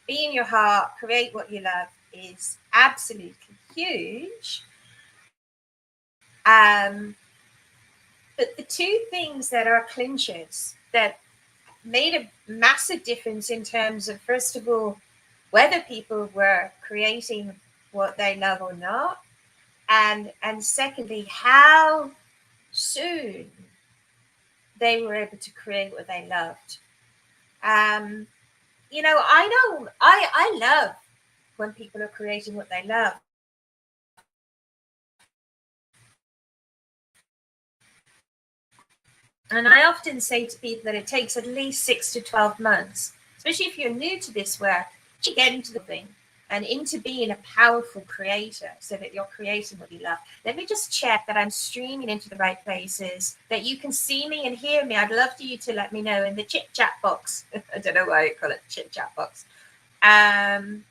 be in your heart, create what you love is absolutely huge. But the two things that are clinchers that made a massive difference in terms of, first of all, whether people were creating what they love or not, and secondly, how soon they were able to create what they loved. I love when people are creating what they love. And I often say to people that it takes at least 6 to 12 months, especially if you're new to this work, to get into the thing and into being a powerful creator so that you're creating what you love. Let me just check that I'm streaming into the right places, that you can see me and hear me. I'd love for you to let me know in the chit chat box. I don't know why I call it chit chat box. On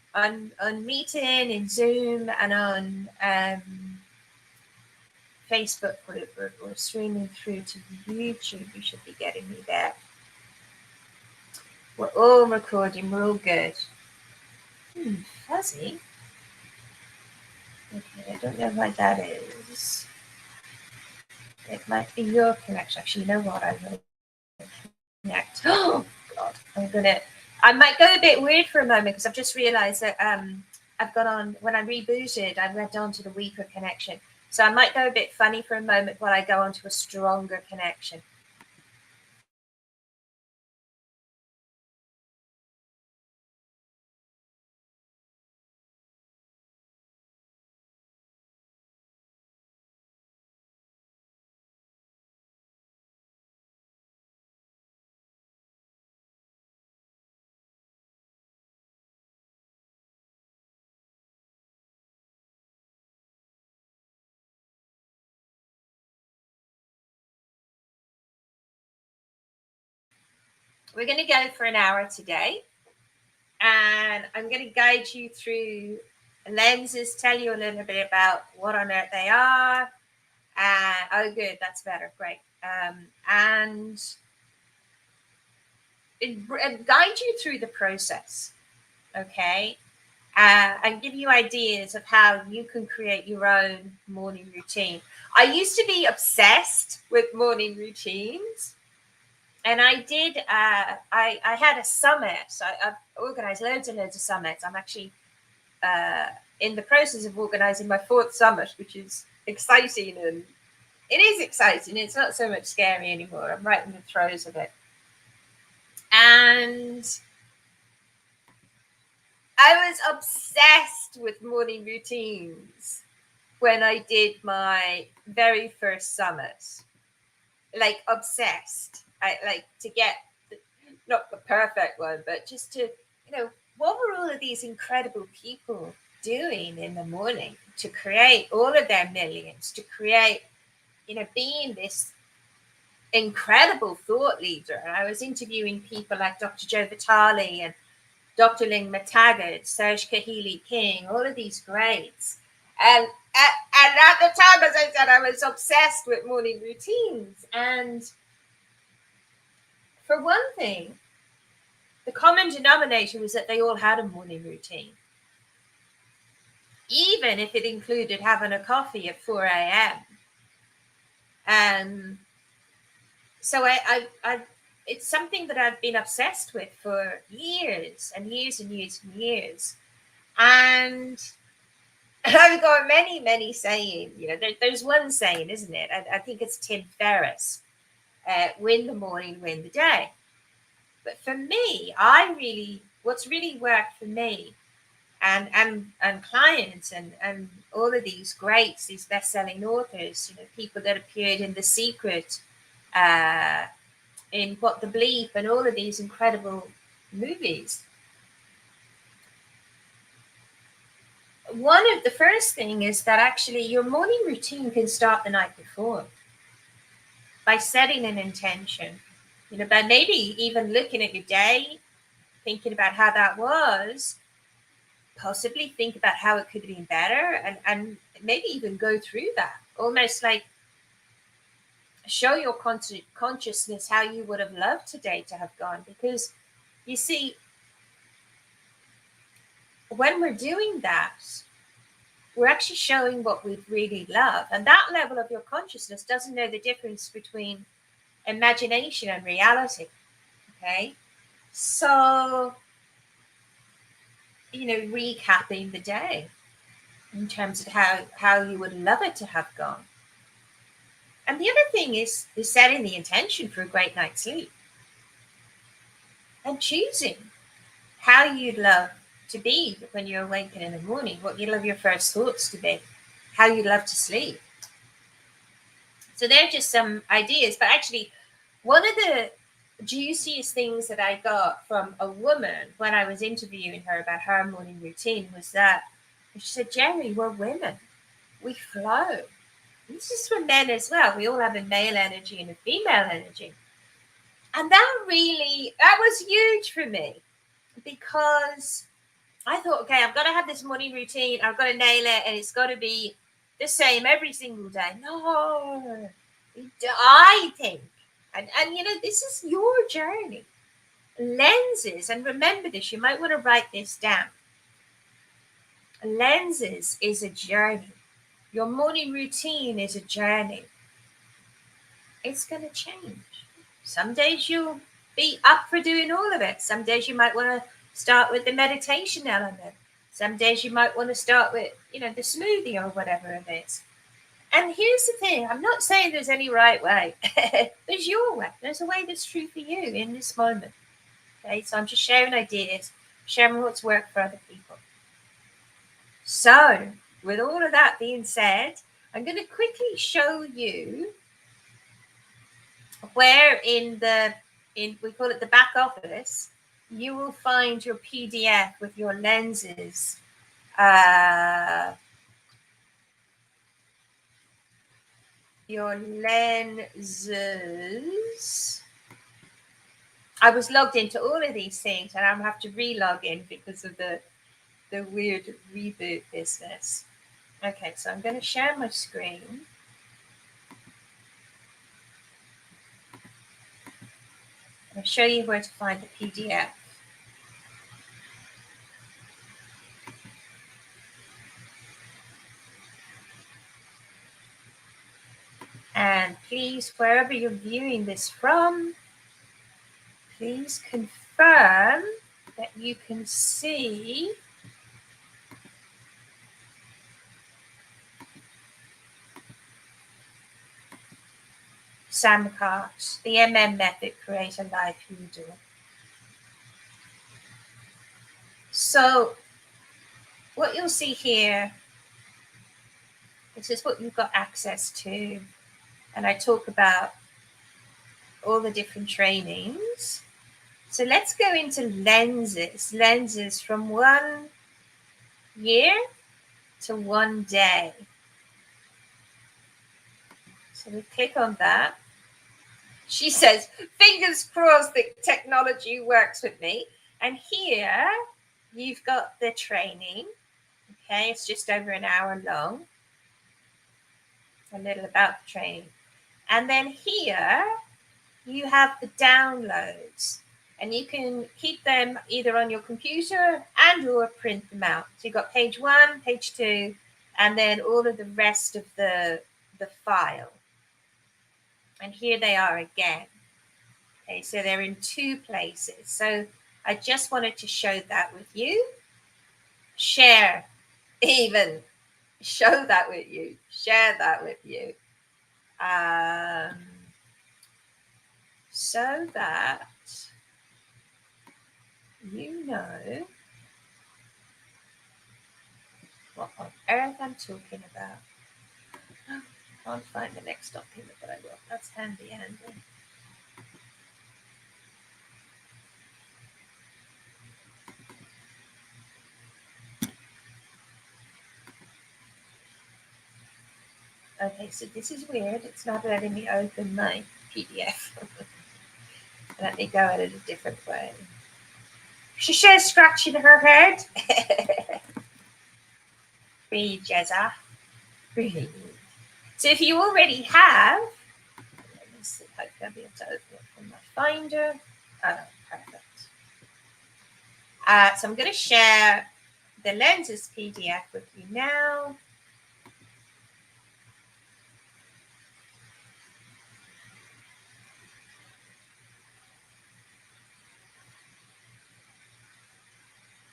Meeting, in Zoom, and on Facebook, we're streaming through to YouTube. You should be getting me there. We're all recording. We're all good. Fuzzy. Okay, I don't know why that is. It might be your connection. Actually, you know what? I'm going to connect. Oh, God. I might go a bit weird for a moment because I've just realized that I've gone on, when I rebooted, I went on to the weaker connection. So I might go a bit funny for a moment while I go on to a stronger connection. We're going to go for an hour today, and I'm going to guide you through lenses, tell you a little bit about what on earth they are. Oh, good, that's better, great. And guide you through the process, okay? And give you ideas of how you can create your own morning routine. I used to be obsessed with morning routines. And I did, I had a summit. So I've organized loads and loads of summits. I'm actually in the process of organizing my 4th summit, which is exciting. And it is exciting. It's not so much scary anymore. I'm right in the throes of it. And I was obsessed with morning routines when I did my very first summit. Like, obsessed. I like to get not the perfect one, but just to, what were all of these incredible people doing in the morning to create all of their millions, to create, being this incredible thought leader. And I was interviewing people like Dr. Joe Vitale and Dr. Ling McTaggart, Serge Kahili King, all of these greats. And at the time, as I said, I was obsessed with morning routines. And for one thing, the common denominator was that they all had a morning routine, even if it included having a coffee at 4 a.m. So it's something that I've been obsessed with for years and years and years and years. And I've got many, many sayings. There's one saying, isn't it? I think it's Tim Ferriss, win the morning, win the day. But for me, what's really worked for me and clients and all of these greats, these best-selling authors, people that appeared in The Secret, in What the Bleep, and all of these incredible movies. One of the first thing is that actually your morning routine can start the night before by setting an intention, by maybe even looking at your day, thinking about how that was, possibly think about how it could have been better, and maybe even go through that, almost like show your consciousness how you would have loved today to have gone. Because you see, when we're doing that, we're actually showing what we really love. And that level of your consciousness doesn't know the difference between imagination and reality. Okay. So, recapping the day in terms of how you would love it to have gone. And the other thing is setting the intention for a great night's sleep and choosing how you'd love to be when you awaken in the morning, what you'd love your first thoughts to be, how you'd love to sleep. So they're just some ideas, but actually one of the juiciest things that I got from a woman when I was interviewing her about her morning routine was that she said, Jerry, we're women. We flow. This is for men as well. We all have a male energy and a female energy. And that was huge for me because I thought, okay, I've got to have this morning routine. I've got to nail it and it's got to be the same every single day. No, I think, and this is your journey. Lenses, and remember this, you might want to write this down. Lenses is a journey. Your morning routine is a journey. It's going to change. Some days you'll be up for doing all of it. Some days you might want to start with the meditation element. Some days you might want to start with, the smoothie or whatever it is. And here's the thing, I'm not saying there's any right way. There's your way. There's a way that's true for you in this moment. Okay, so I'm just sharing ideas, sharing what's worked for other people. So, with all of that being said, I'm going to quickly show you where we call it the back office, you will find your PDF with your lenses. Your lenses. I was logged into all of these things and I'll have to re-log in because of the weird reboot business. Okay, so I'm going to share my screen. I'll show you where to find the PDF. And please, wherever you're viewing this from, please confirm that you can see Samcart, the method, create a life you do. So what you'll see here, this is what you've got access to. And I talk about all the different trainings. So let's go into lenses from 1 year to 1 day. So we click on that. She says, fingers crossed that technology works with me. And here you've got the training. Okay, it's just over an hour long. A little about the training. And then here you have the downloads. And you can keep them either on your computer and or print them out. So you've got page 1, page 2, and then all of the rest of the file. And here they are again. Okay, so they're in 2 places. So I just wanted to show that with you. Share, even show that with you. Share that with you. So that you know what on earth I'm talking about. Oh, can't find the next document, but I will. That's handy. Okay, so this is weird. It's not letting me open my PDF. Let me go at it a different way. She says scratching her head. Breathe, Jezza. Breathe. So if you already have, let me see if I'll be able to open it from my Finder. Oh, perfect. So I'm going to share the lenses PDF with you now.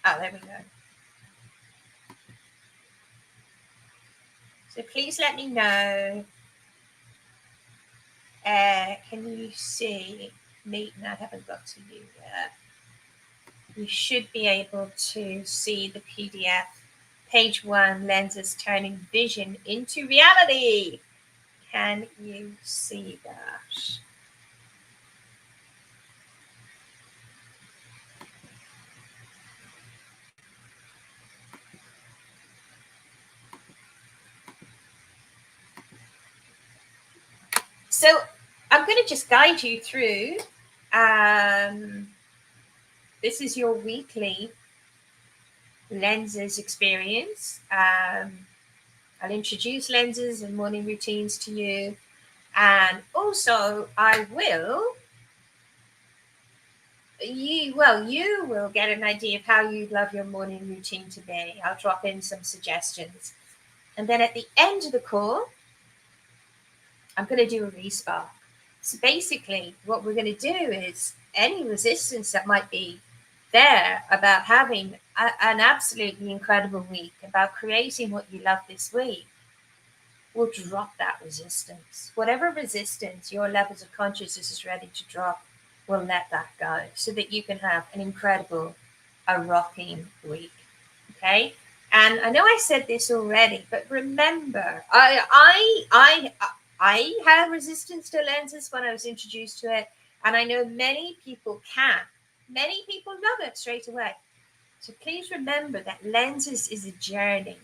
Oh, there we go. So please let me know. Can you see me? No, I haven't got to you yet. You should be able to see the PDF. Page 1, lenses turning vision into reality. Can you see that? So I'm going to just guide you through. This is your weekly lenses experience. I'll introduce lenses and morning routines to you. And also you will get an idea of how you'd love your morning routine to be. I'll drop in some suggestions. And then at the end of the call, I'm going to do a respark. So basically, what we're going to do is any resistance that might be there about having an absolutely incredible week, about creating what you love this week, we'll drop that resistance. Whatever resistance your levels of consciousness is ready to drop, we'll let that go so that you can have an incredible, a rocking week. Okay? And I know I said this already, but remember, I had resistance to lenses when I was introduced to it, and I know many people can. Many people love it straight away. So please remember that lenses is a journey.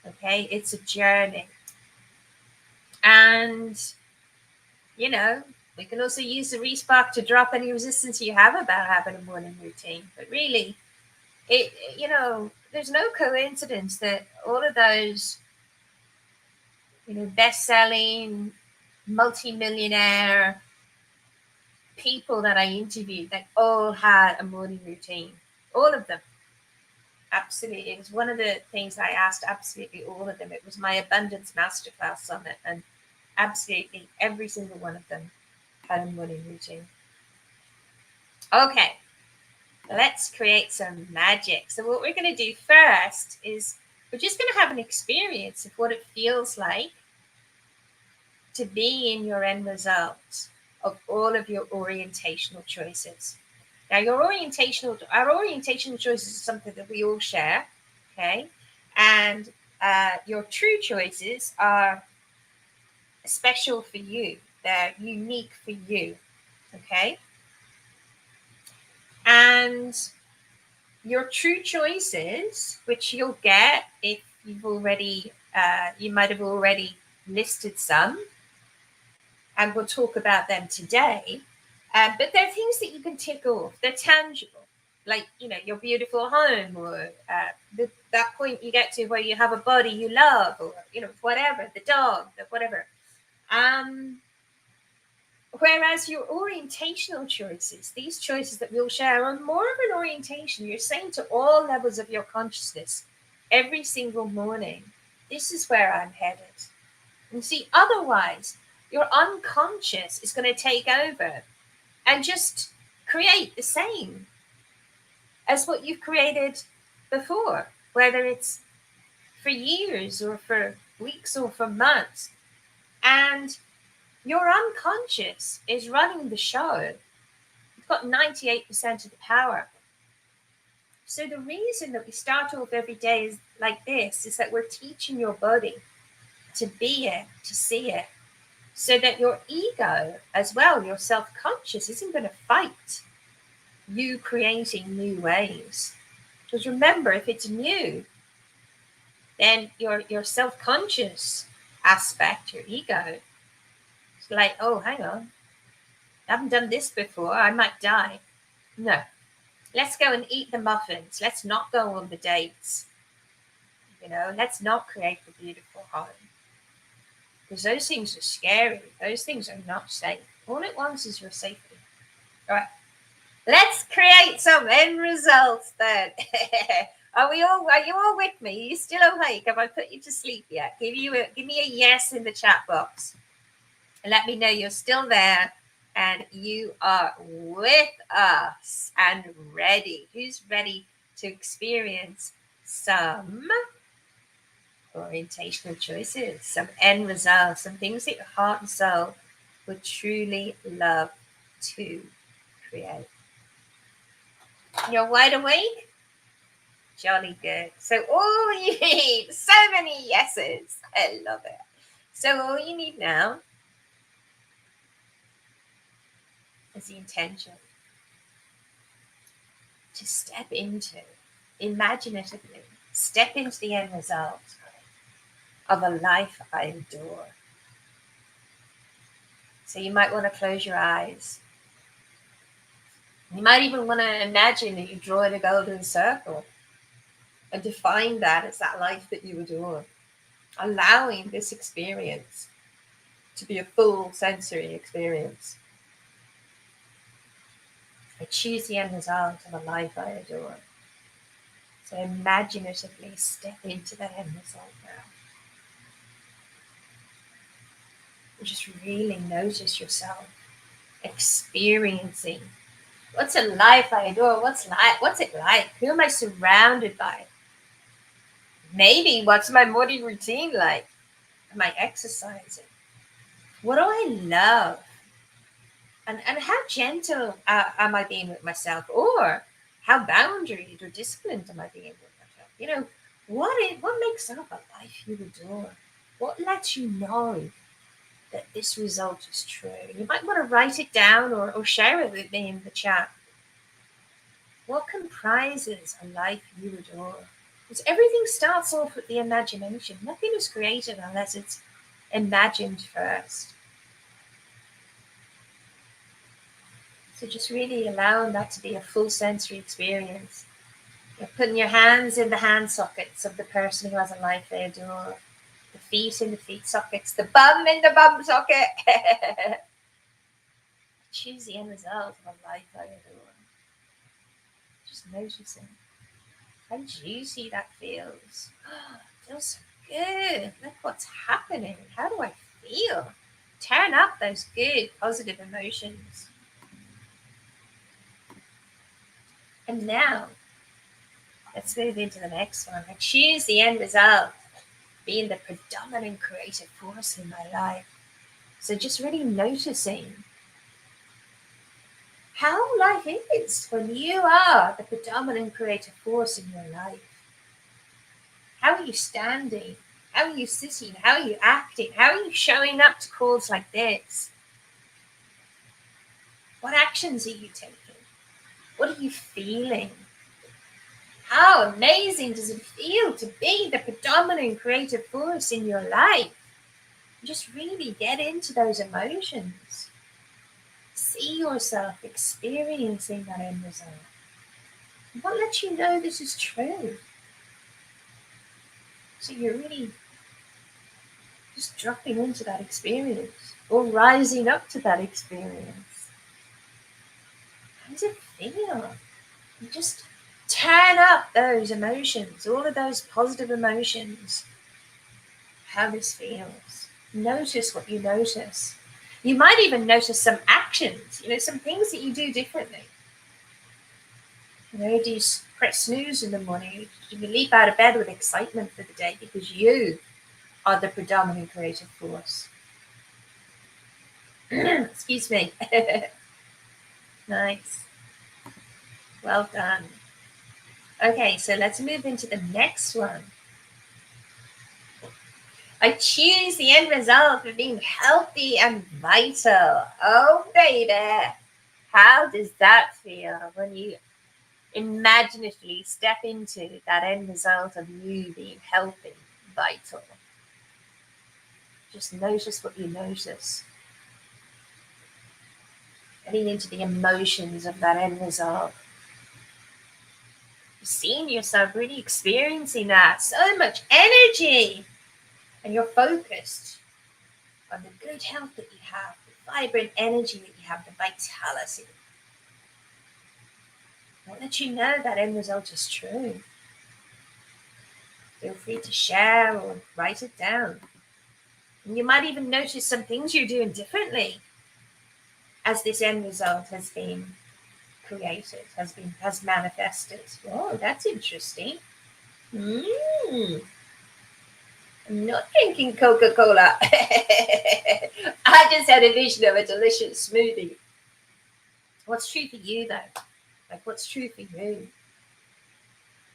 Okay, it's a journey. And we can also use the respark to drop any resistance you have about having a morning routine. But really, there's no coincidence that all of those, best-selling, multi-millionaire people that I interviewed, that all had a morning routine. All of them. Absolutely. It was one of the things I asked absolutely all of them. It was my Abundance Masterclass Summit, and absolutely every single one of them had a morning routine. Okay, let's create some magic. So what we're going to do first is we're just going to have an experience of what it feels like to be in your end result of all of your orientational choices. Now, our orientational choices is something that we all share, okay? And your true choices are special for you. They're unique for you, okay? And your true choices, which you'll get if you've already, you might have already listed some, and we'll talk about them today. But they're things that you can tick off. They're tangible, like your beautiful home, or that point you get to where you have a body you love, or whatever, the dog, whatever. Whereas your orientational choices, these choices that we'll share, are more of an orientation. You're saying to all levels of your consciousness every single morning, this is where I'm headed. And see, otherwise, your unconscious is going to take over and just create the same as what you've created before, whether it's for years or for weeks or for months. And your unconscious is running the show. It's got 98% of the power. So the reason that we start off every day like this is that we're teaching your body to be it, to see it, so that your ego as well, your self-conscious, isn't going to fight you creating new ways. Because remember, if it's new, then your self-conscious aspect, your ego, it's like, oh, hang on, I haven't done this before, I might die. No, let's go and eat the muffins. Let's not go on the dates. Let's not create the beautiful home. Because those things are scary. Those things are not safe. All it wants is your safety. All right. Let's create some end results then. Are you all with me? Are you still awake? Have I put you to sleep yet? Give me a yes in the chat box. And let me know you're still there and you are with us and ready. Who's ready to experience some orientational choices, some end results, some things that your heart and soul would truly love to create? You're wide awake? Jolly good. So all you need, so many yeses. I love it. So all you need now is the intention to step into, imaginatively, step into the end result of a life I adore. So you might want to close your eyes. You might even want to imagine that you're drawing a golden circle and define that as that life that you adore, allowing this experience to be a full sensory experience. I choose the end result of a life I adore. So imaginatively step into that end result now. And just really notice yourself experiencing. What's a life I adore? What's it like? Who am I surrounded by? Maybe what's my morning routine like? Am I exercising? What do I love? And how gentle am I being with myself? Or how boundaried or disciplined am I being with myself? You know, what makes up a life you adore? What lets you know that this result is true? You might want to write it down or share it with me in the chat. What comprises a life you adore? Because everything starts off with the imagination. Nothing is created unless it's imagined first. So just really allowing that to be a full sensory experience. You're putting your hands in the hand sockets of the person who has a life they adore. The feet in the feet sockets. The bum in the bum socket. Choose the end result of a life I adore. Just noticing how juicy that feels. It feels so good. Look what's happening. How do I feel? Turn up those good, positive emotions. And now, let's move into the next one. I choose the end result, being the predominant creative force in my life. So just really noticing how life is when you are the predominant creative force in your life. How are you standing? How are you sitting? How are you acting? How are you showing up to calls like this? What actions are you taking? What are you feeling? How amazing does it feel to be the predominant creative force in your life? Just really get into those emotions. See yourself experiencing that end result. What lets you know this is true? So you're really just dropping into that experience or rising up to that experience. How does it feel? You just turn up those emotions, all of those positive emotions. How this feels. Notice what you notice. You might even notice some actions, some things that you do differently. Do you press snooze in the morning? Do you leap out of bed with excitement for the day because you are the predominant creative force? Excuse me. Nice. Well done. Okay, so let's move into the next one. I choose the end result of being healthy and vital. Oh, baby. How does that feel when you imaginatively step into that end result of you being healthy, vital? Just notice what you notice. Getting into the emotions of that end result. Seeing yourself really experiencing that. So much energy. And you're focused on the good health that you have, the vibrant energy that you have, the vitality. I'll let you know that end result is true. Feel free to share or write it down. And you might even notice some things you're doing differently as this end result has been created, has manifested. Oh, that's interesting. I'm not drinking Coca-Cola. I just had a vision of a delicious smoothie. What's true for you though? Like, what's true for you?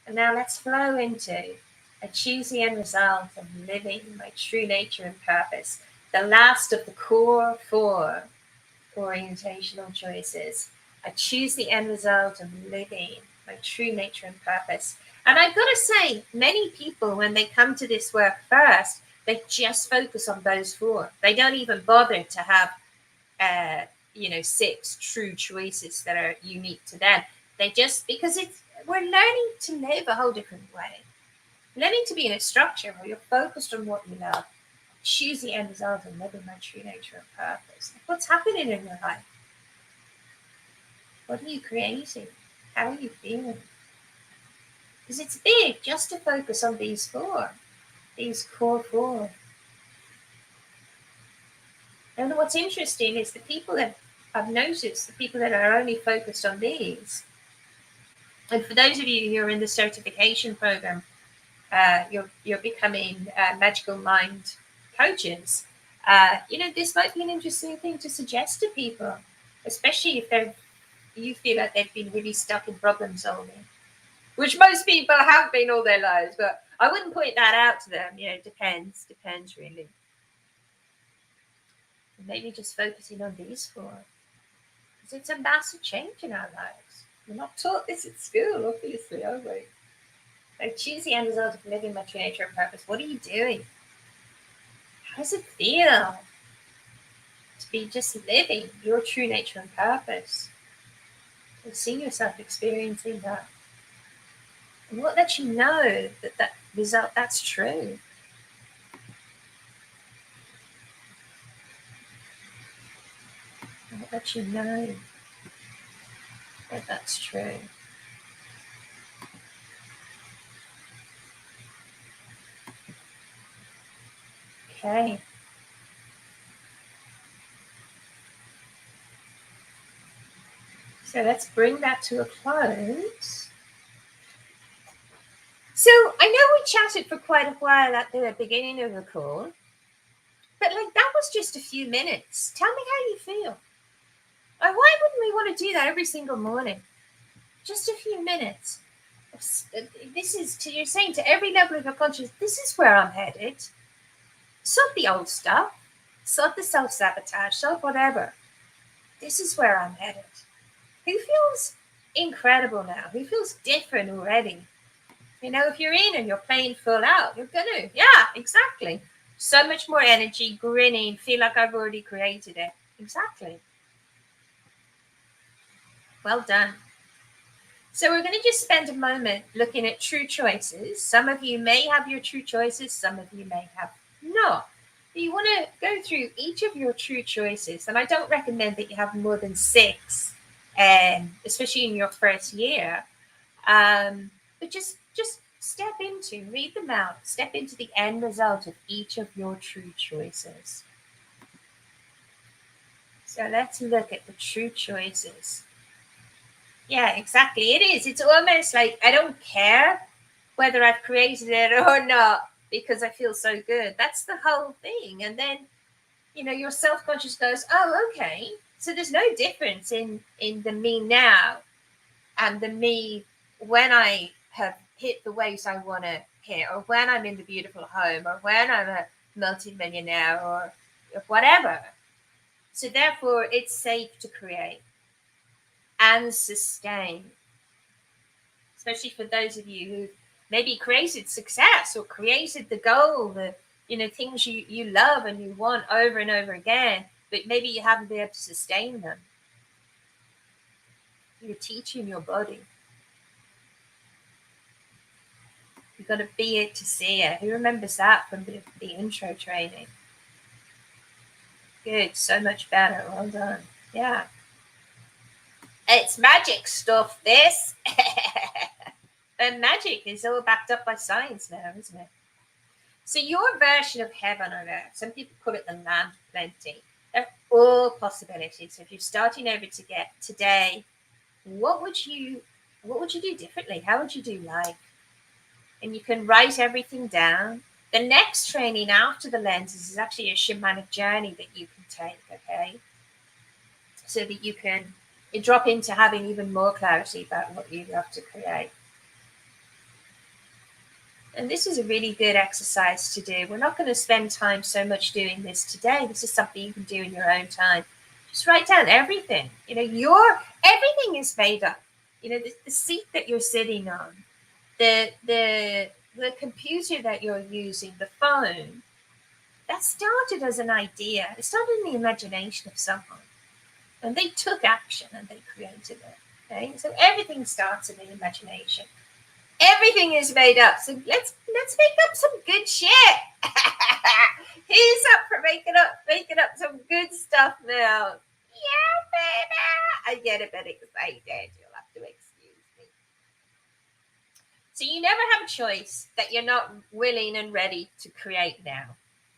And now let's flow into I choose the end result of living my true nature and purpose. The last of the core 4 orientational choices. I choose the end result of living my true nature and purpose. And I've got to say, many people, when they come to this work first, they just focus on those 4. They don't even bother to have, 6 true choices that are unique to them. They just, because we're learning to live a whole different way. Learning to be in a structure where you're focused on what you love, choose the end result and living my true nature and purpose. What's happening in your life? What are you creating? How are you feeling? Because it's big just to focus on these 4, these core 4. And what's interesting is the people that I've noticed, the people that are only focused on these, and for those of you who are in the certification program, you're becoming magical mind coaches. This might be an interesting thing to suggest to people, especially if you feel like they've been really stuck in problem solving, which most people have been all their lives. But I wouldn't point that out to them. It depends really. Maybe just focusing on these 4, because it's a massive change in our lives. We're not taught this at school, obviously, are we? I choose the end result of living my true nature and purpose. What are you doing? How does it feel to be just living your true nature and purpose? And seeing yourself experiencing that. And what lets you know that result, that's true? And what lets you know that that's true? Okay. So let's bring that to a close. So I know we chatted for quite a while at the beginning of the call, but that was just a few minutes. Tell me how you feel. Why wouldn't we want to do that every single morning? Just a few minutes. This is you're saying to every level of your consciousness, this is where I'm headed. Stop the old stuff. Stop the self-sabotage. Stop whatever. This is where I'm headed. Who feels incredible now? Who feels different already? If you're in and you're playing full out, you're gonna, yeah, exactly. So much more energy, grinning, feel like I've already created it. Exactly. Well done. So we're going to just spend a moment looking at true choices. Some of you may have your true choices, some of you may have not. But you want to go through each of your true choices, and I don't recommend that you have more than 6, especially in your first year. But just step into, read them out, step into the end result of each of your true choices. So let's look at the true choices. Yeah, exactly. It is. It's almost like I don't care whether I've created it or not because I feel so good. That's the whole thing. And then, your self-conscious goes, oh, okay. So there's no difference in the me now and the me when I have hit the waves I want to hit, or when I'm in the beautiful home, or when I'm a multi-millionaire, or whatever. So therefore, it's safe to create and sustain. Especially for those of you who maybe created success or created the goal, the things you love and you want over and over again, but maybe you haven't been able to sustain them. You're teaching your body. You've got to be it to see it. Who remembers that from the intro training? Good, so much better. Well done. Yeah. It's magic stuff, this. And magic is all backed up by science now, isn't it? So your version of heaven on earth, some people call it the land of plenty. They're all possibilities. If you're starting over to get today, what would you do differently? How would you do life? And you can write everything down. The next training after the lenses is actually a shamanic journey that you can take, okay? So that you can drop into having even more clarity about what you love to create. And this is a really good exercise to do. We're not going to spend time so much doing this today. This is something you can do in your own time. Just write down everything. Everything is made up. The seat that you're sitting on, the computer that you're using, the phone, that started as an idea. It started in the imagination of someone. And they took action and they created it. Okay? So everything starts in the imagination. Everything is made up. So let's make up some good shit. Who's up for making up some good stuff now? Yeah, baby. I get a bit excited. You'll have to excuse me. So you never have a choice that you're not willing and ready to create now.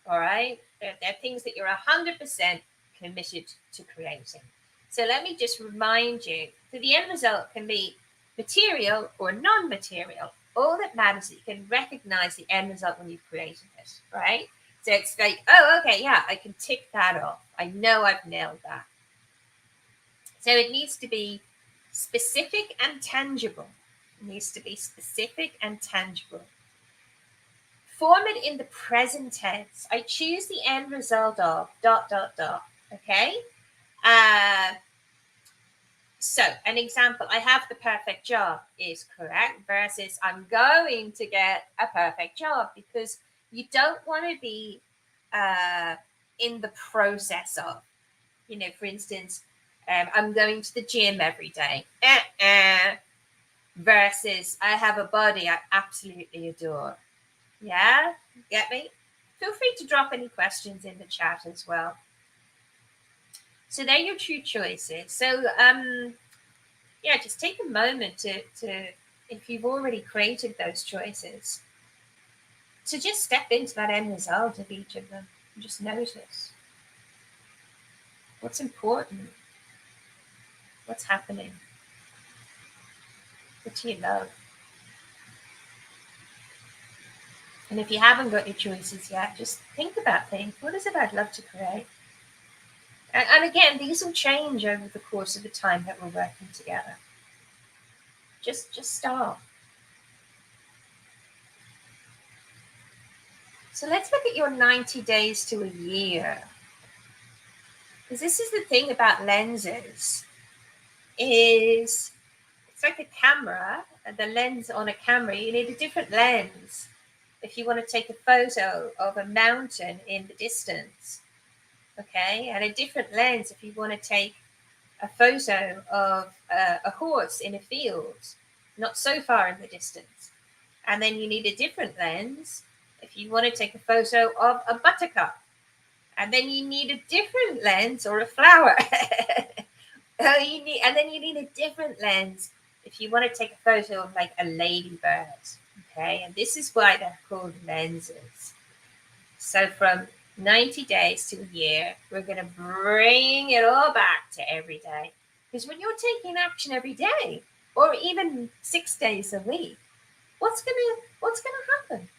All right? There are things that you're 100% committed to creating. So let me just remind you that the end result can be material or non-material. All that matters is you can recognize the end result when you've created it, right? So it's like, oh, okay, yeah, I can tick that off. I know I've nailed that. So it needs to be specific and tangible. It needs to be specific and tangible. Form it in the present tense. I choose the end result of ... Okay? So an example, I have the perfect job is correct versus I'm going to get a perfect job, because you don't want to be in the process of, for instance, I'm going to the gym every day versus I have a body I absolutely adore. Yeah, get me? Feel free to drop any questions in the chat as well. So they're your true choices. So just take a moment to if you've already created those choices, to just step into that end result of each of them and just notice what's important, what's happening, what do you love. And if you haven't got your choices yet, just think about things. What is it I'd love to create? And again, these will change over the course of the time that we're working together. Just start. So let's look at your 90 days to a year. Because this is the thing about lenses, is it's like a camera, the lens on a camera. You need a different lens if you want to take a photo of a mountain in the distance, okay? And a different lens if you want to take a photo of a horse in a field, not so far in the distance. And then you need a different lens if you want to take a photo of a buttercup. And then you need a different lens, or a flower. And then you need a different lens if you want to take a photo of like a ladybird. Okay, and this is why they're called lenses. So from 90 days to a year, we're going to bring it all back to every day. Because when you're taking action every day, or even 6 days a week, what's gonna happen?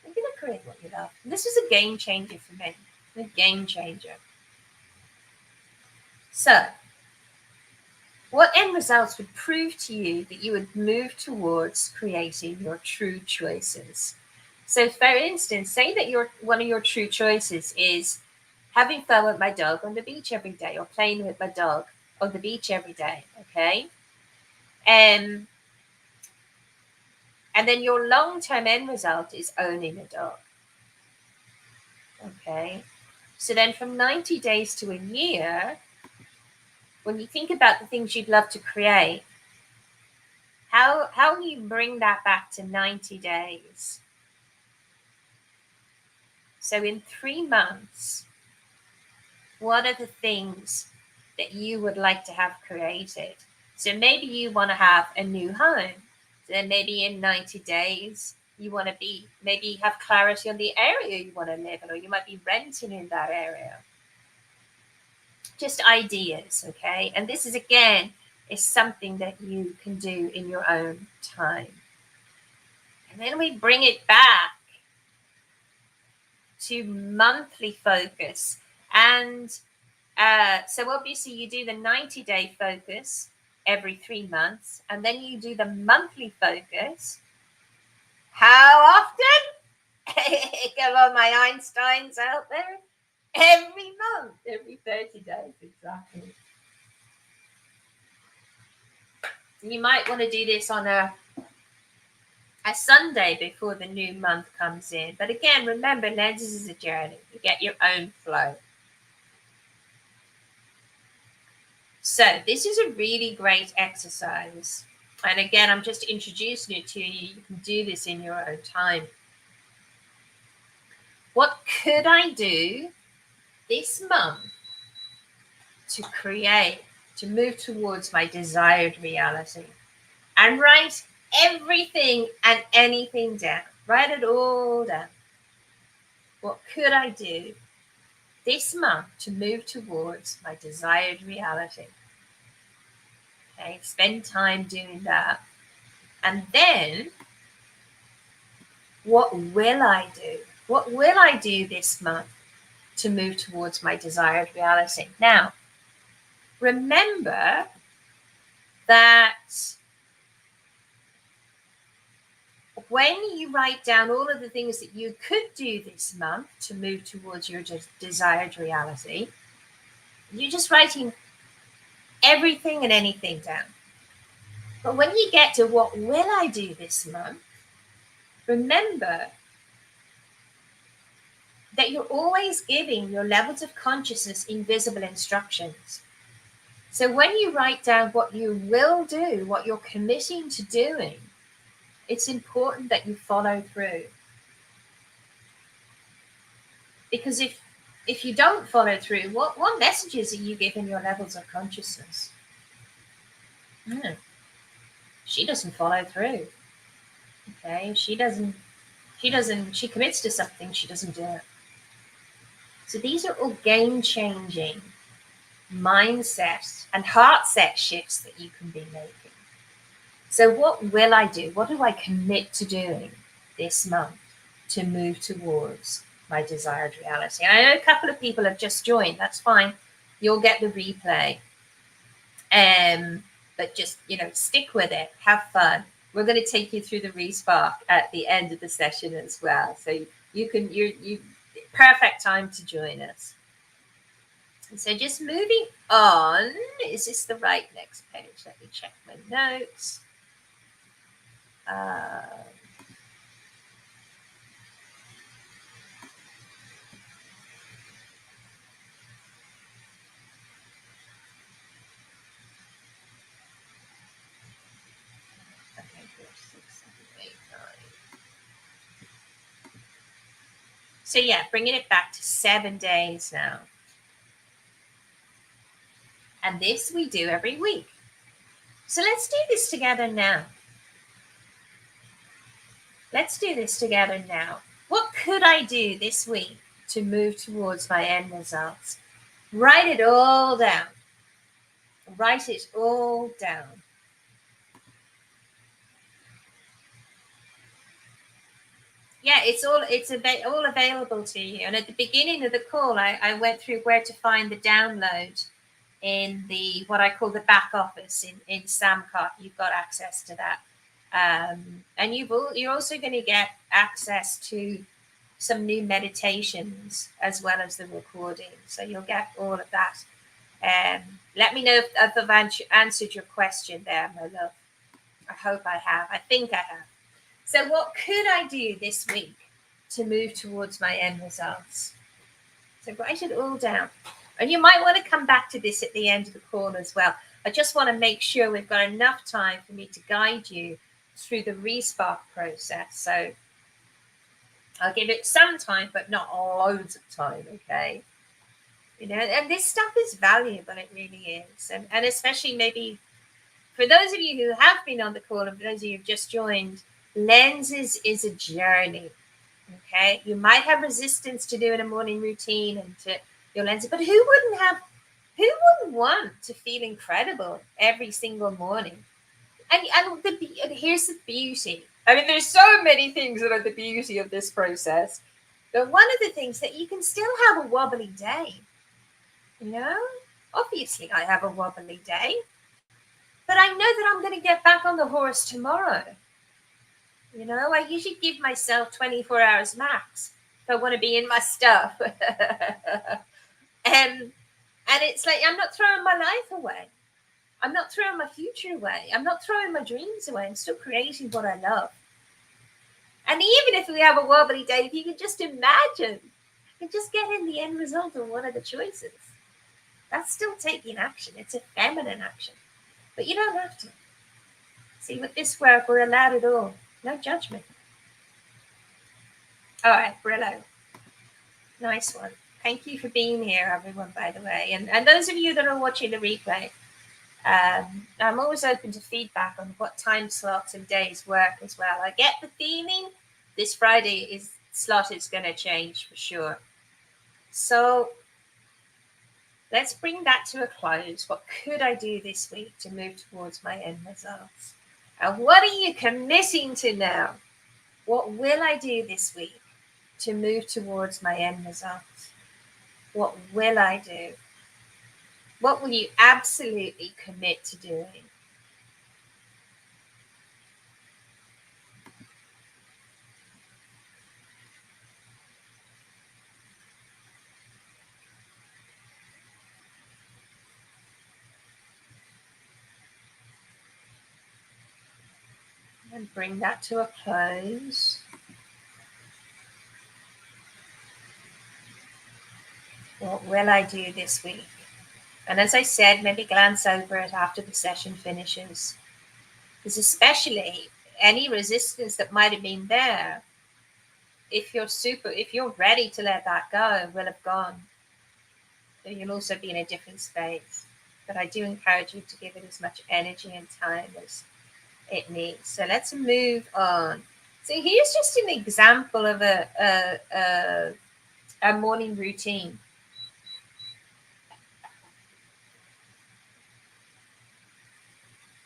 You're gonna create what you love. And this was a game changer for me. A game changer. So, what end results would prove to you that you would move towards creating your true choices? So, for instance, say that one of your true choices is having fun with my dog on the beach every day, or playing with my dog on the beach every day, okay? And then your long-term end result is owning a dog, okay? So then from 90 days to a year, when you think about the things you'd love to create, how will you bring that back to 90 days? So in 3 months, what are the things that you would like to have created? So maybe you want to have a new home. Then maybe in 90 days, you want to maybe have clarity on the area you want to live in, or you might be renting in that area. Just ideas, okay? And this is, again, is something that you can do in your own time. And then we bring it back to monthly focus. And so obviously you do the 90-day focus every 3 months, and then you do the monthly focus. How often? Come on, my Einsteins out there. Every month, every 30 days, exactly. You might want to do this on a Sunday before the new month comes in. But again, remember, lenses is a journey. You get your own flow. So this is a really great exercise. And again, I'm just introducing it to you. You can do this in your own time. What could I do this month to move towards my desired reality? And write everything and anything down. Write it all down. What could I do this month to move towards my desired reality? Okay, spend time doing that. And then, what will I do? What will I do this month to move towards my desired reality? Now, remember that when you write down all of the things that you could do this month to move towards your desired reality, you're just writing everything and anything down. But when you get to what will I do this month, remember that you're always giving your levels of consciousness invisible instructions. So when you write down what you will do, what you're committing to doing, it's important that you follow through. Because if you don't follow through, what messages are you giving your levels of consciousness? She doesn't follow through. Okay, she commits to something, she doesn't do it. So these are all game-changing mindset and heart set shifts that you can be making. So what will I do? What do I commit to doing this month to move towards my desired reality? And I know a couple of people have just joined. That's fine. You'll get the replay. But just, stick with it. Have fun. We're going to take you through the Respark at the end of the session as well. So you perfect time to join us. So just moving on. Is this the right next page? Let me check my notes. Okay, 4, 6, 7, 8, 9. So yeah, bringing it back to 7 days now. And this we do every week. So let's do this together now. Let's do this together now. What could I do this week to move towards my end results? Write it all down. Write it all down. Yeah, it's all available to you. And at the beginning of the call, I went through where to find the download in the what I call the back office in Samcart. You've got access to that. And you're also going to get access to some new meditations as well as the recording. So you'll get all of that. Let me know if I've answered your question there, my love. I hope I have. I think I have. So what could I do this week to move towards my end results? So write it all down. And you might want to come back to this at the end of the call as well. I just want to make sure we've got enough time for me to guide you through the Respark process. So I'll give it some time, but not loads of time, okay? And this stuff is valuable, it really is. And especially maybe For those of you who have been on the call and for those of you who've just joined, lenses is a journey. Okay, you might have resistance to doing a morning routine and to your lenses, but who wouldn't want to feel incredible every single morning? And here's the beauty. I mean, there's so many things that are the beauty of this process. But one of the things that you can still have a wobbly day. You know, obviously I have a wobbly day, but I know that I'm going to get back on the horse tomorrow. You know, I usually give myself 24 hours max if I want to be in my stuff. And it's like, I'm not throwing my life away. I'm not throwing my future away. I'm not throwing my dreams away. I'm still creating what I love. And even if we have a wobbly day, if you can just imagine, you can just get in the end result of one of the choices. That's still taking action. It's a feminine action. But you don't have to. See, with this work, we're allowed it all. No judgment. All right, Brillo. Nice one. Thank you for being here, everyone, by the way. And those of you that are watching the replay, I'm always open to feedback on what time slots and days work as well. I get the feeling this Friday slot is going to change for sure. So let's bring that to a close. What could I do this week to move towards my end results? And what are you committing to now? What will I do this week to move towards my end results? What will I do? What will you absolutely commit to doing? And bring that to a close. What will I do this week? And as I said, maybe glance over it after the session finishes. Because especially any resistance that might have been there, if you're ready to let that go, will have gone. So you'll also be in a different space. But I do encourage you to give it as much energy and time as it needs. So let's move on. So here's just an example of a morning routine.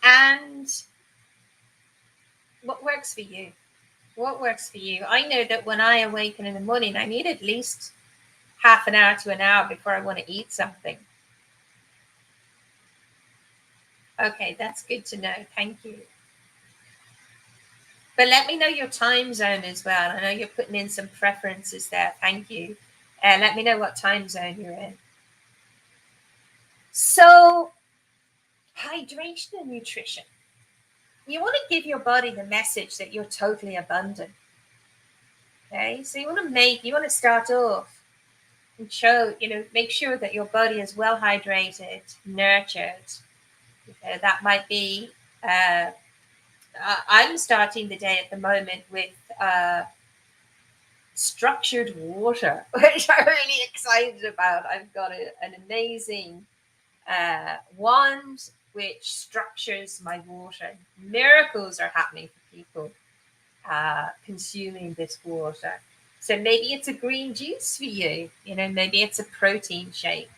And what works for you? What works for you? I know that when I awaken in the morning, I need at least half an hour to an hour before I want to eat something. Okay, that's good to know. Thank you. But let me know your time zone as well. I know you're putting in some preferences there. Thank you. And let me know what time zone you're in. So, hydration and nutrition. You want to give your body the message that you're totally abundant. Okay, so you want to start off and make sure that your body is well hydrated, nurtured. Okay, that might be. I'm starting the day at the moment with structured water, which I'm really excited about. I've got an amazing wand which structures my water. Miracles are happening for people consuming this water. So maybe it's a green juice for you, maybe it's a protein shake.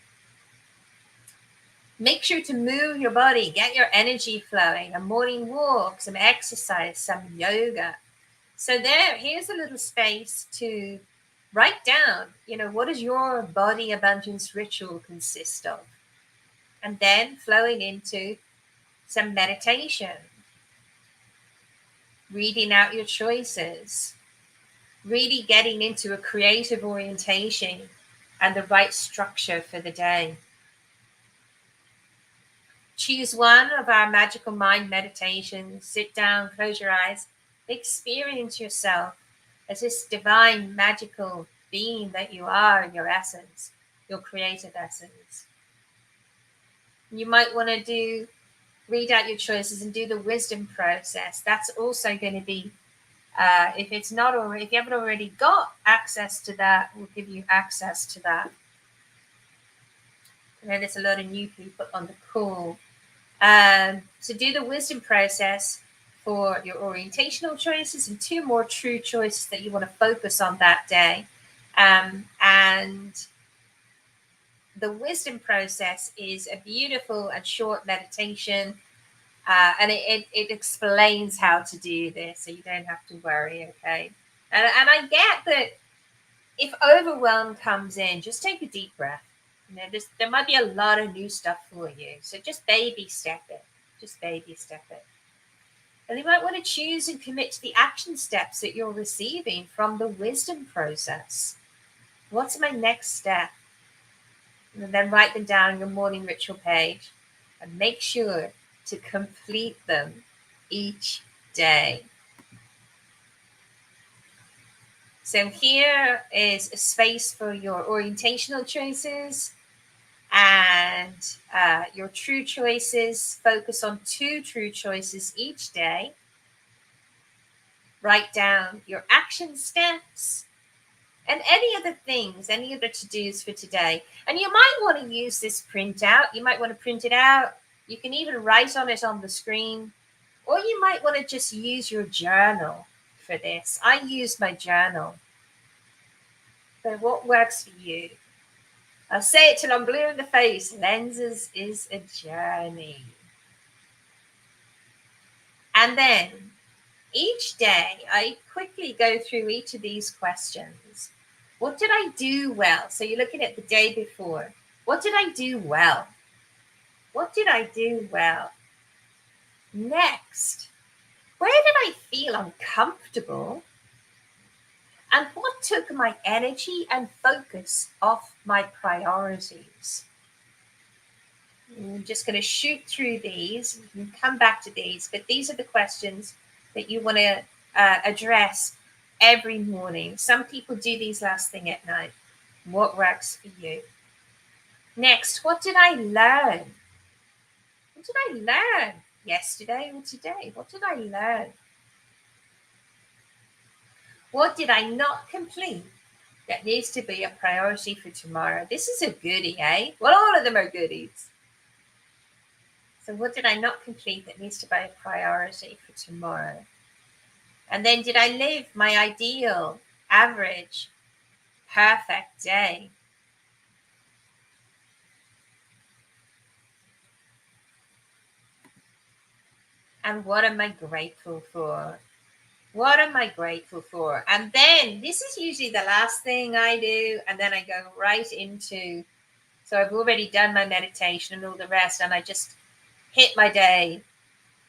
Make sure to move your body, get your energy flowing, a morning walk, some exercise, some yoga. So here's a little space to write down, what does your body abundance ritual consist of? And then flowing into some meditation, reading out your choices, really getting into a creative orientation and the right structure for the day. Choose one of our magical mind meditations, sit down, close your eyes, experience yourself as this divine, magical being that you are in your essence, your creative essence. You might want to read out your choices and do the wisdom process. That's also going to be, if you haven't already got access to that, we'll give you access to that. I know there's a lot of new people on the call. So do the wisdom process for your orientational choices and 2 more true choices that you want to focus on that day. And the wisdom process is a beautiful and short meditation. And it explains how to do this, so you don't have to worry, okay? And I get that if overwhelm comes in, just take a deep breath. There might be a lot of new stuff for you, so just baby step it. Just baby step it. And you might want to choose and commit to the action steps that you're receiving from the wisdom process. What's my next step? And then write them down on your morning ritual page and make sure to complete them each day. So here is a space for your orientational choices and your true choices. Focus on 2 true choices each day. Write down your action steps and any other things, any other to-dos for today. And you might want to use this printout. You might want to print it out. You can even write on it on the screen. Or you might want to just use your journal for this. I use my journal. But what works for you? I'll say it till I'm blue in the face. Lenses is a journey. And then each day, I quickly go through each of these questions. What did I do well? So you're looking at the day before. What did I do well? What did I do well? Next, where did I feel uncomfortable? And what took my energy and focus off my priorities? I'm just going to shoot through these and come back to these, but these are the questions that you want to address every morning. Some people do these last thing at night. What works for you? Next, what did I learn? What did I learn yesterday or today? What did I learn? What did I not complete that needs to be a priority for tomorrow? This is a goodie, eh? Well, all of them are goodies. So what did I not complete that needs to be a priority for tomorrow? And then did I live my ideal, average, perfect day? And what am I grateful for? What am I grateful for? And then this is usually the last thing I do. And then I go right into, so I've already done my meditation and all the rest. And I just hit my day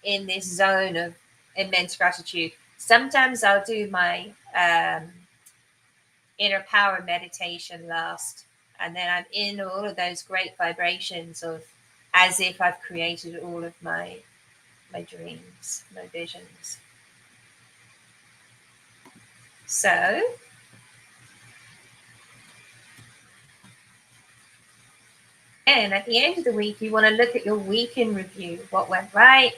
in this zone of immense gratitude. Sometimes I'll do my inner power meditation last. And then I'm in all of those great vibrations of as if I've created all of my dreams, my visions. So and at the end of the week, you want to look at your week in review. What went right?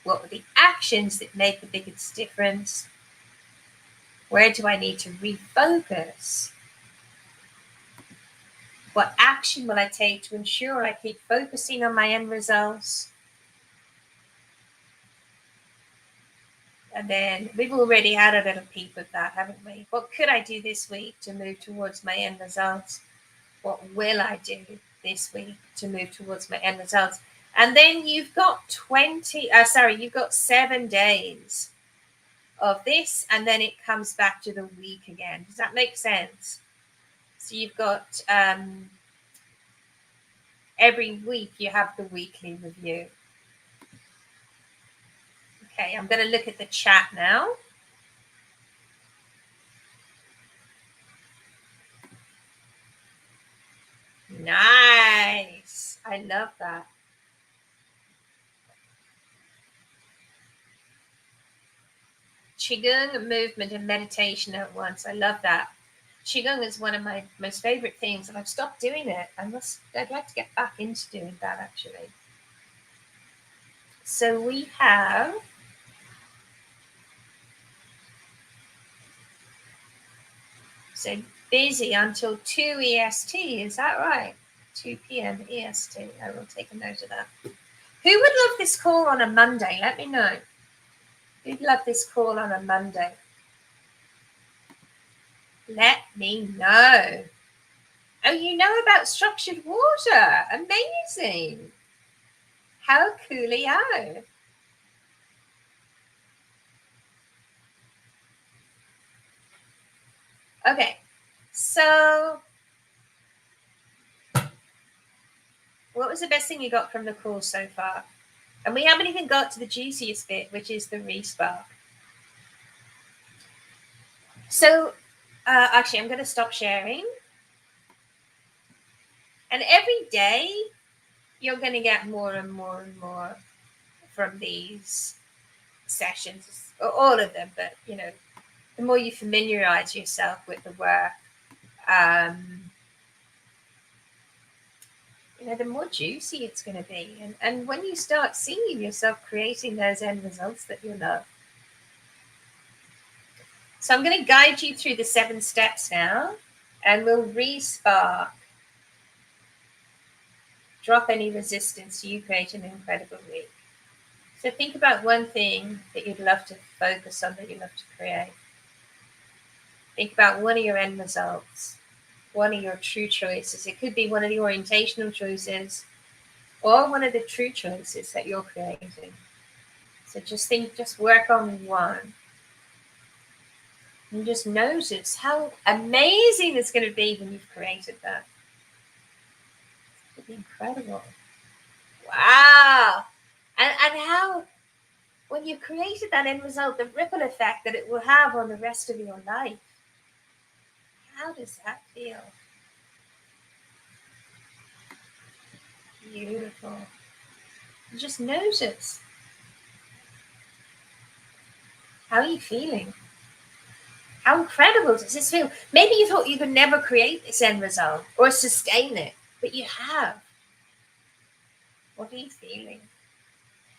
What were the actions that made the biggest difference? Where do I need to refocus? What action will I take to ensure I keep focusing on my end results? And then we've already had a little peep of that, haven't we? What could I do this week to move towards my end results? What will I do this week to move towards my end results? And then you've got 7 days of this, and then it comes back to the week again. Does that make sense? So you've got every week you have the weekly review. Okay, I'm going to look at the chat now. Nice. I love that. Qigong, movement, and meditation at once. I love that. Qigong is one of my most favorite things, and I've stopped doing it. I'd like to get back into doing that actually. So we have busy until 2 EST. Is that right? 2 p.m. EST. I will take a note of that. Who would love this call on a Monday? Let me know. Who'd love this call on a Monday? Let me know. Oh, you know about structured water. Amazing. How coolio. Okay, so what was the best thing you got from the call so far? And we haven't even got to the juiciest bit, which is the respark. So, actually, I'm going to stop sharing. And every day, you're going to get more and more and more from these sessions, all of them. But, you know, the more you familiarize yourself with the work, you know, the more juicy it's going to be. And when you start seeing yourself creating those end results that you love. So I'm going to guide you through the 7 steps now, and we'll respark. Drop any resistance, you create an incredible week. So think about one thing that you'd love to focus on, that you'd love to create. Think about one of your end results, one of your true choices. It could be one of the orientational choices or one of the true choices that you're creating. So just work on one. And just notice how amazing it's going to be when you've created that. It'll be incredible. Wow. And how, when you've created that end result, the ripple effect that it will have on the rest of your life. How does that feel? Beautiful. Just notice. How are you feeling? How incredible does this feel? Maybe you thought you could never create this end result or sustain it, but you have. What are you feeling?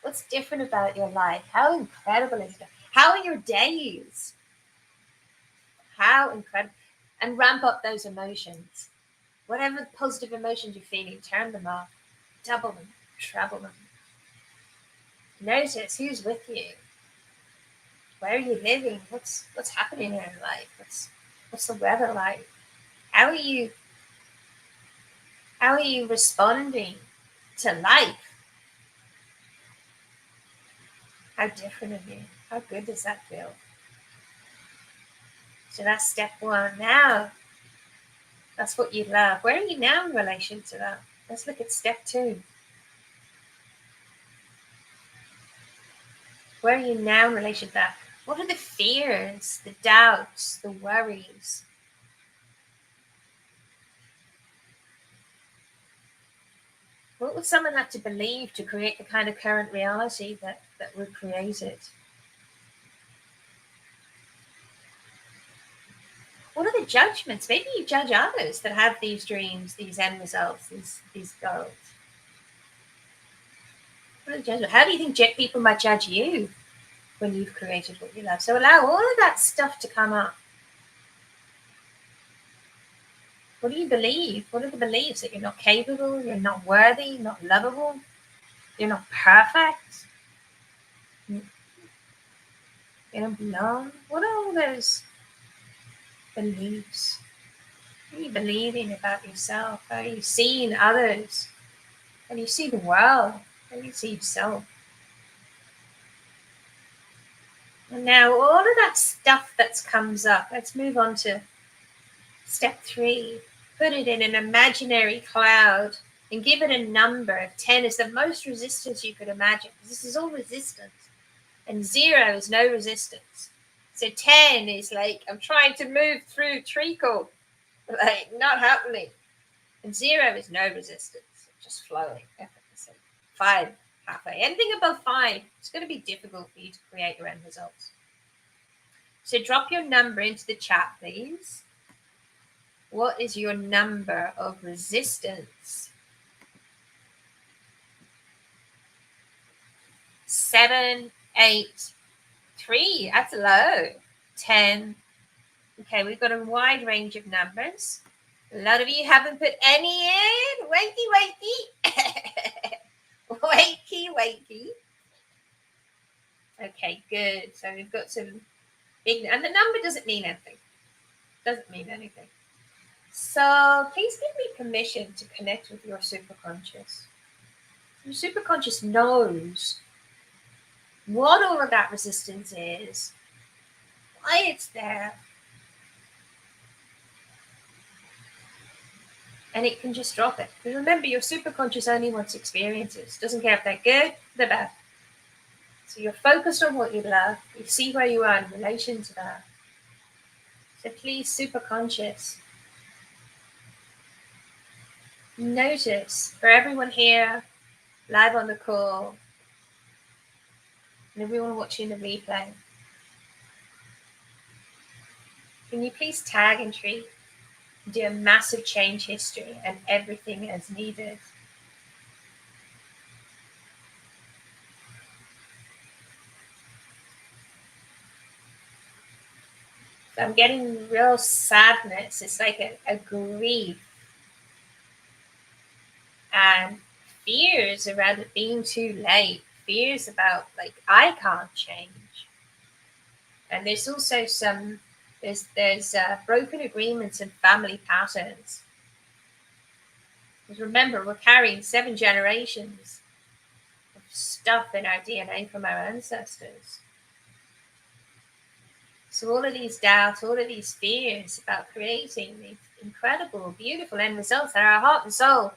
What's different about your life? How incredible is it? How are your days? How incredible. And ramp up those emotions. Whatever positive emotions you're feeling, turn them off. Double them, treble them. Notice who's with you. Where are you living? What's happening in your life? What's the weather like? How are you responding to life? How different are you? How good does that feel? So that's step 1. Now, that's what you love. Where are you now in relation to that? Let's look at step 2. Where are you now in relation to that? What are the fears, the doubts, the worries? What would someone have to believe to create the kind of current reality that we're created? What are the judgments? Maybe you judge others that have these dreams, these end results, these goals. What are the judgments? How do you think people might judge you when you've created what you love? So allow all of that stuff to come up. What do you believe? What are the beliefs? That you're not capable, you're not worthy, not lovable, you're not perfect, you don't belong? What are all those beliefs? What are you believing about yourself? How are you seeing others? How do you see the world? How do you see yourself? And now all of that stuff that comes up, let's move on to step 3. Put it in an imaginary cloud and give it a number of 10 is the most resistance you could imagine. This is all resistance. And 0 is no resistance. So 10 is like, I'm trying to move through treacle. Like, not happening. And 0 is no resistance. Just flowing effortlessly. 5, halfway. Anything above 5, it's going to be difficult for you to create your end results. So drop your number into the chat, please. What is your number of resistance? 7, 8, 3. That's low. 10. Okay, we've got a wide range of numbers. A lot of you haven't put any in. Wakey. Wakey, wakey. Okay, good. So we've got some big, and the number doesn't mean anything. Doesn't mean anything. So please give me permission to connect with your superconscious. Your superconscious knows what all of that resistance is, why it's there, and it can just drop it. Because remember, your superconscious only wants experiences. Doesn't care if they're good, they're bad. So you're focused on what you love. You see where you are in relation to that. So please, superconscious, notice for everyone here, live on the call, and everyone watching the replay. Can you please tag and treat? Do a massive change history and everything as needed. So I'm getting real sadness. It's like a grief and fears around it being too late. Fears about like I can't change. And there's also there's broken agreements and family patterns. Because remember, we're carrying 7 generations of stuff in our DNA from our ancestors. So all of these doubts, all of these fears about creating these incredible, beautiful end results that our heart and soul,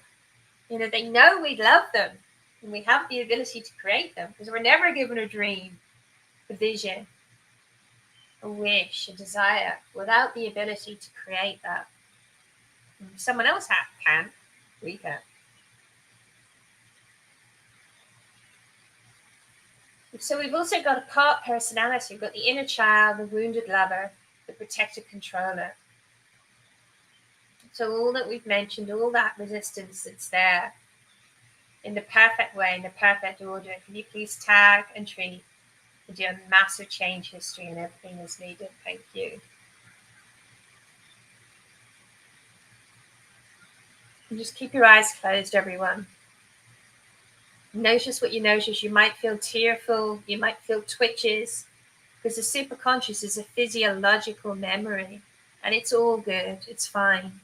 they know we love them and we have the ability to create them because we're never given a dream, a vision, a wish, a desire without the ability to create that. And someone else can, we can. So we've also got a part personality. We've got the inner child, the wounded lover, the protected controller. So all that we've mentioned, all that resistance that's there in the perfect way, in the perfect order, can you please tag and treat and do a massive change history and everything is needed? Thank you. And just keep your eyes closed, everyone. Notice what you notice. You might feel tearful, you might feel twitches, because the superconscious is a physiological memory and it's all good, it's fine.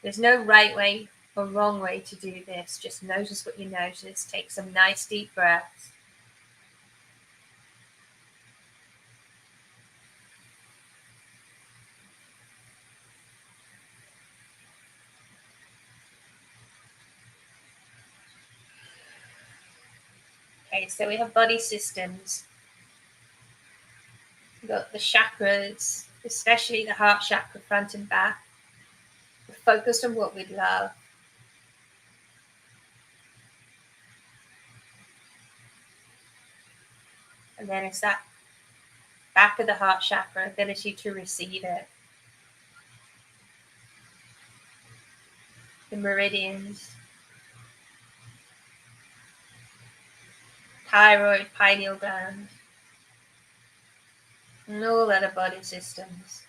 There's no right way or wrong way to do this. Just notice what you notice. Take some nice deep breaths. Okay, so we have body systems. We've got the chakras, especially the heart chakra, front and back. We're focused on what we love. And then it's that back of the heart chakra, ability to receive it. The meridians, thyroid, pineal gland, and all other body systems.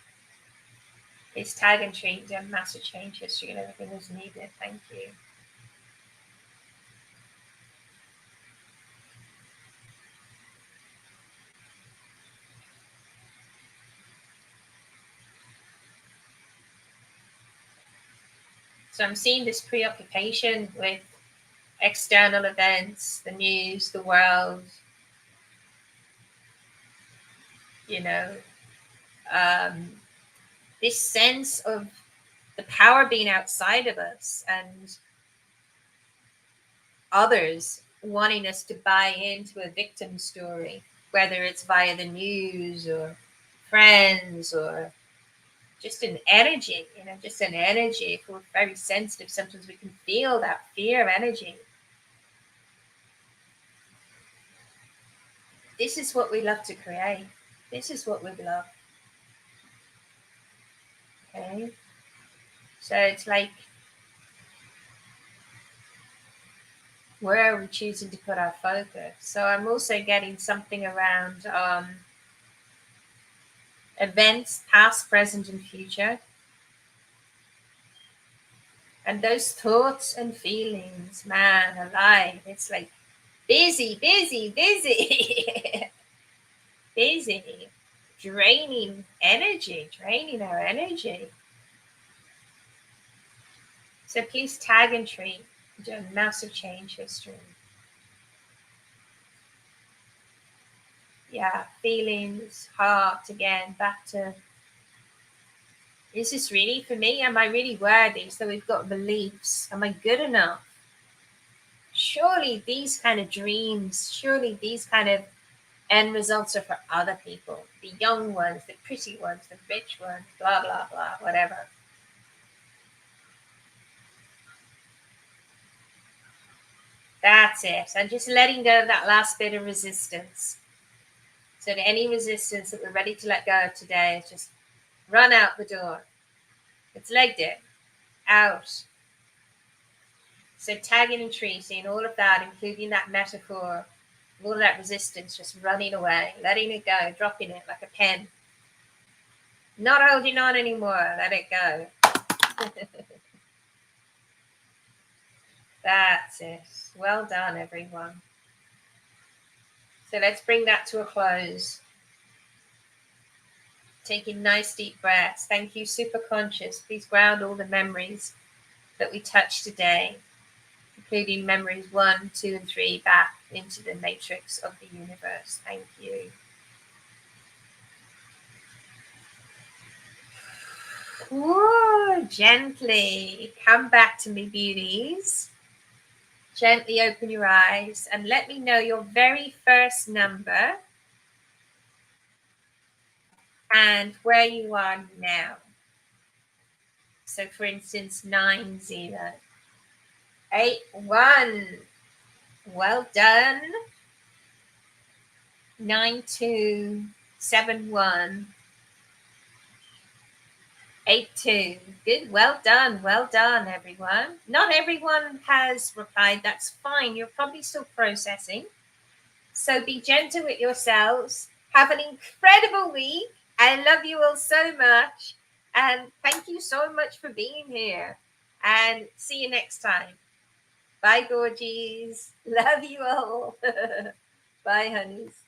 It's tag and treat, do a massive change history and everything is needed. Thank you. So I'm seeing this preoccupation with external events, the news, the world, this sense of the power being outside of us and others wanting us to buy into a victim story, whether it's via the news or friends or just an energy, just an energy. If we're very sensitive, sometimes we can feel that fear of energy. This is what we love to create. This is what we love. Okay. So it's like, where are we choosing to put our focus? So I'm also getting something around events, past, present, and future. And those thoughts and feelings, man, alive. It's like busy, busy, busy, busy, draining energy, draining our energy. So please tag and treat. Do a massive change history. Yeah, feelings, heart again, back to, is this really for me? Am I really worthy? So we've got beliefs. Am I good enough? Surely these kind of dreams, surely these kind of end results are for other people. The young ones, the pretty ones, the rich ones, blah, blah, blah, whatever. That's it. And just letting go of that last bit of resistance. So that any resistance that we're ready to let go of today is just run out the door. It's legged it. Out. So tagging and treating, all of that, including that metaphor, all of that resistance, just running away, letting it go, dropping it like a pen. Not holding on anymore. Let it go. That's it. Well done, everyone. So let's bring that to a close. Taking nice deep breaths. Thank you, super conscious. Please ground all the memories that we touched today, including memories 1, 2, and 3 back into the matrix of the universe. Thank you. Ooh, gently come back to me, beauties. Gently open your eyes and let me know your very first number and where you are now. So, for instance, 9081. Well done. 9271. 82. Good. Well done. Well done, everyone. Not everyone has replied. That's fine. You're probably still processing. So be gentle with yourselves. Have an incredible week. I love you all so much. And thank you so much for being here. And see you next time. Bye, gorgies. Love you all. Bye, honeys.